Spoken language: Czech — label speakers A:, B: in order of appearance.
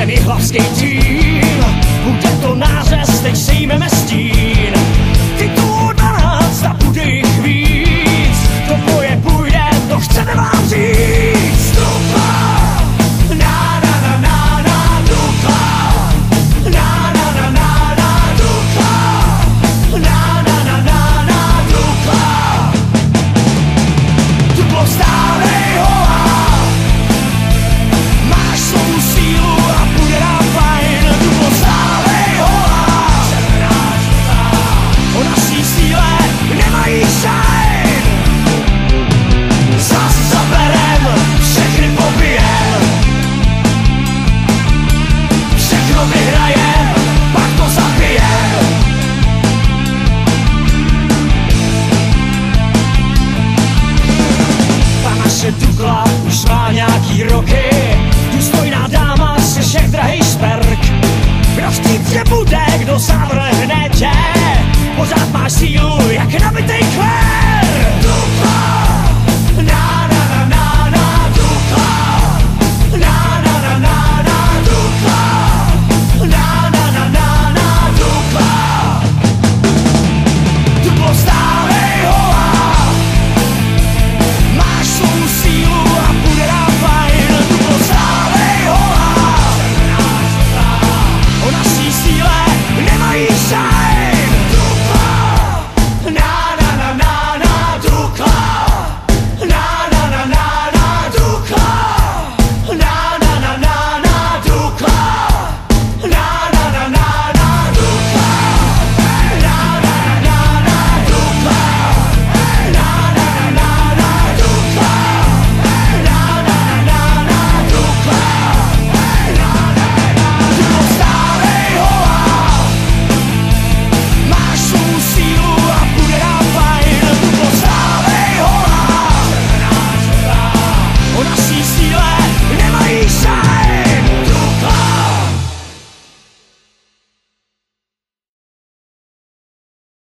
A: ten jihlavský tým. Bude to nářez, teď sejmeme stín. Titulů 12 a bude jich víc. Do boje půjde, to chceme vám říct. Dukla! Na na na na na Dukla! Na na na na na Dukla! Na na na na na Dukla! Duklo, vstávej, hola! Máš svou sílu a bude nám fajn. Duklo, vstávej, hola! O naší síle nemají šajn. Zas zaberem, všechny pobijem. Všechno vyhrajem, pak to zabijem. Ta naše Dukla už má nějaký roky. Důstojná dáma, jsi jak drahej šperk. Kdo chtít tě bude, kdo zavrhne tě. Pořád máš sílu, jak nabitej klér.